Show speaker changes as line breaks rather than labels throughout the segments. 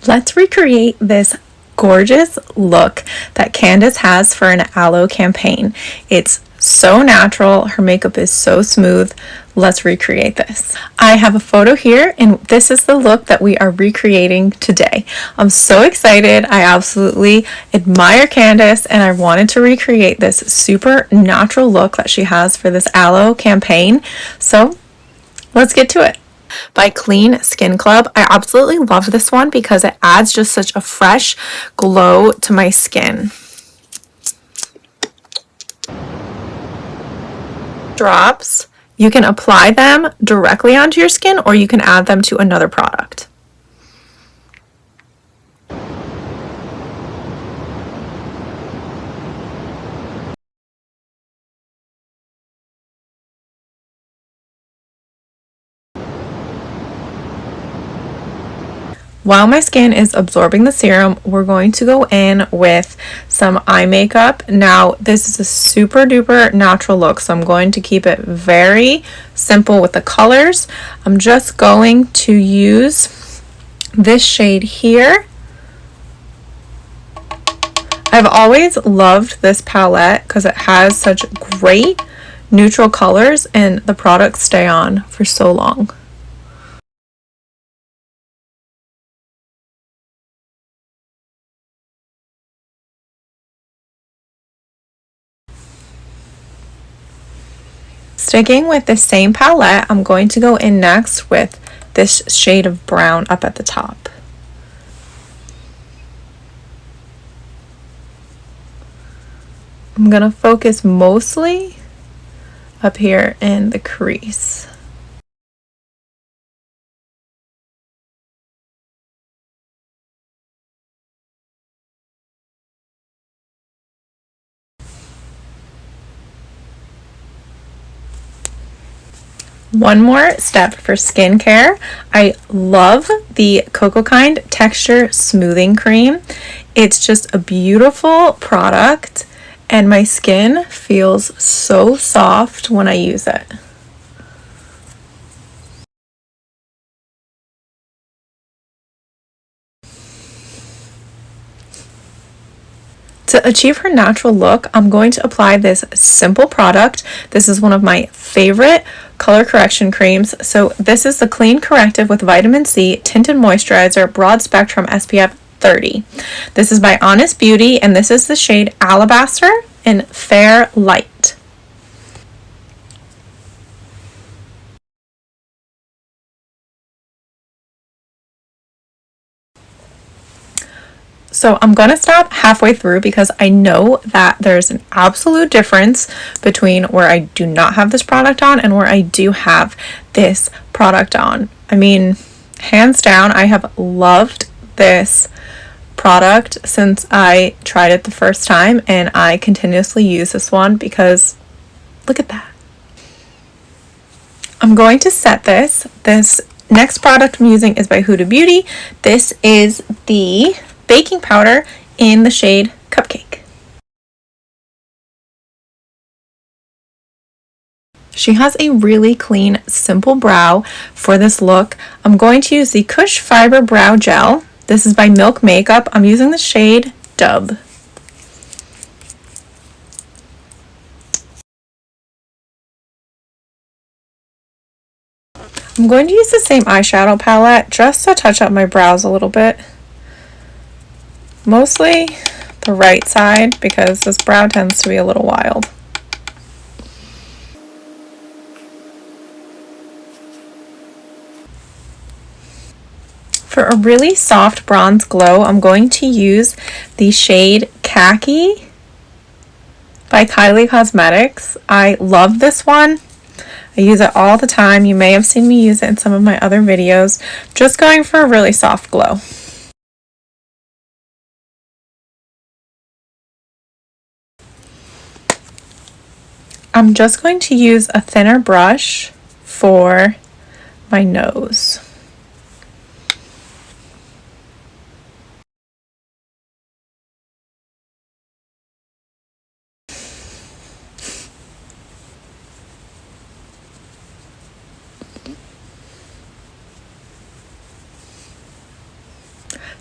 Let's recreate this gorgeous look that Candice has for an aloe campaign. It's so natural. Her makeup is so smooth. Let's recreate this. I have a photo here, and this is the look that we are recreating today. I'm so excited. I absolutely admire Candice, and I wanted to recreate this super natural look that she has for this aloe campaign. So let's get to it. By Clean Skin Club. I absolutely love this one because it adds just such a fresh glow to my skin. Drops. You can apply them directly onto your skin, or you can add them to another product. While my skin is absorbing the serum, we're going to go in with some eye makeup. Now, this is a super duper natural look, so I'm going to keep it very simple with the colors. I'm just going to use this shade here. I've always loved this palette because it has such great neutral colors and the products stay on for so long. Sticking with the same palette, I'm going to go in next with this shade of brown up at the top. I'm going to focus mostly up here in the crease. One more step for skincare. I love the Cocoa Kind Texture Smoothing Cream. It's just a beautiful product, and my skin feels so soft when I use it. To achieve her natural look, I'm going to apply this simple product. This is one of my favorite color correction creams. So this is the Clean Corrective with Vitamin C Tinted Moisturizer Broad Spectrum SPF 30. This is by Honest Beauty, and this is the shade Alabaster in Fair Light. So I'm going to stop halfway through because I know that there's an absolute difference between where I do not have this product on and where I do have this product on. I mean, hands down, I have loved this product since I tried it the first time, and I continuously use this one because look at that. I'm going to set this. This next product I'm using is by Huda Beauty. This is the baking powder in the shade Cupcake. She has a really clean, simple brow for this look. I'm going to use the Kush Fiber Brow Gel. This is by Milk Makeup. I'm using the shade Dub. I'm going to use the same eyeshadow palette just to touch up my brows a little bit. Mostly the right side because this brow tends to be a little wild. For a really soft bronze glow, I'm going to use the shade Khaki by Kylie Cosmetics. I love this one. I use it all the time. You may have seen me use it in some of my other videos. Just going for a really soft glow. I'm just going to use a thinner brush for my nose.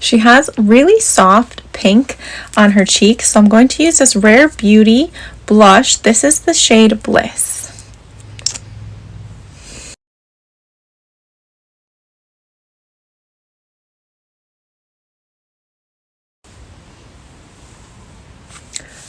She has really soft pink on her cheeks, so I'm going to use this Rare Beauty blush. This is the shade Bliss.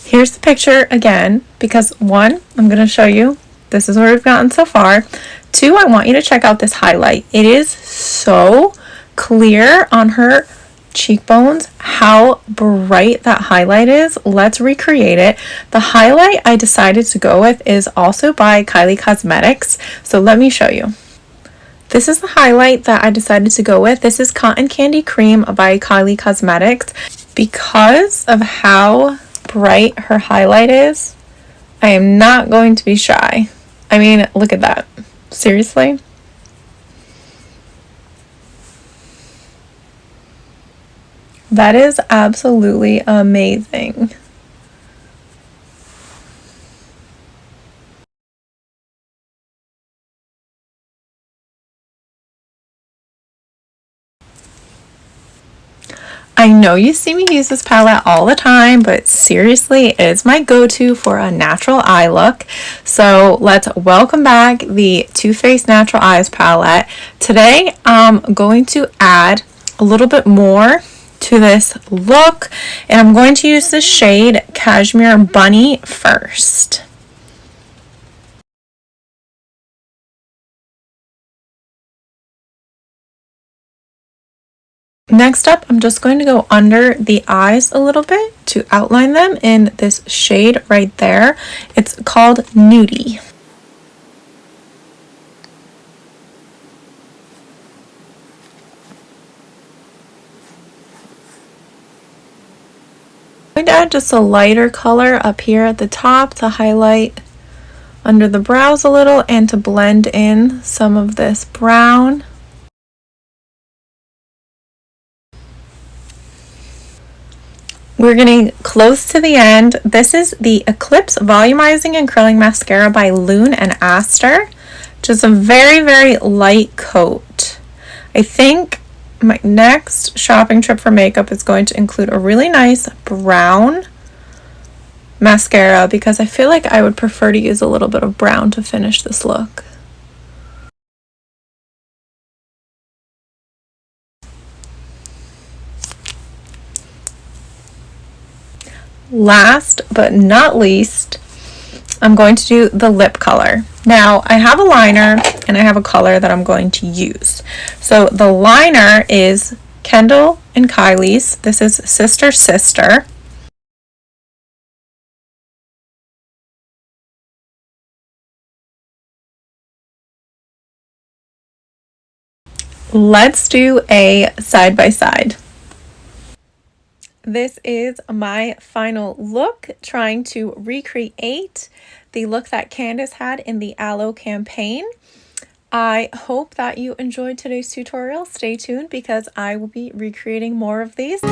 Here's the picture again, because one, I'm going to show you, this is where we've gotten so far. Two, I want you to check out this highlight. It is so clear on her cheekbones how bright that highlight is. Let's recreate it. The highlight I decided to go with is also by Kylie Cosmetics, so let me show you. This is the highlight that I decided to go with. This is Cotton Candy Cream by Kylie Cosmetics. Because of how bright her highlight is, I am not going to be shy. I mean, look at that. Seriously? That is absolutely amazing. I know you see me use this palette all the time, but seriously, it is my go-to for a natural eye look. So let's welcome back the Too Faced Natural Eyes palette. Today, I'm going to add a little bit more to this look, and I'm going to use the shade Cashmere Bunny first. Next up, I'm just going to go under the eyes a little bit to outline them in this shade right there. It's called Nudie. I'm going to add just a lighter color up here at the top to highlight under the brows a little and to blend in some of this brown. We're getting close to the end. This is the Eclipse Volumizing and Curling Mascara by Loon and Aster. Just a very, very light coat. I think my next shopping trip for makeup is going to include a really nice brown mascara because I feel like I would prefer to use a little bit of brown to finish this look. Last but not least, I'm going to do the lip color. Now, I have a liner and I have a color that I'm going to use. So the liner is Kendall and Kylie's. This is Sister Sister. Let's do a side by side. This is my final look, trying to recreate the look that Candice had in the Aloe campaign. I hope that you enjoyed today's tutorial. Stay tuned because I will be recreating more of these.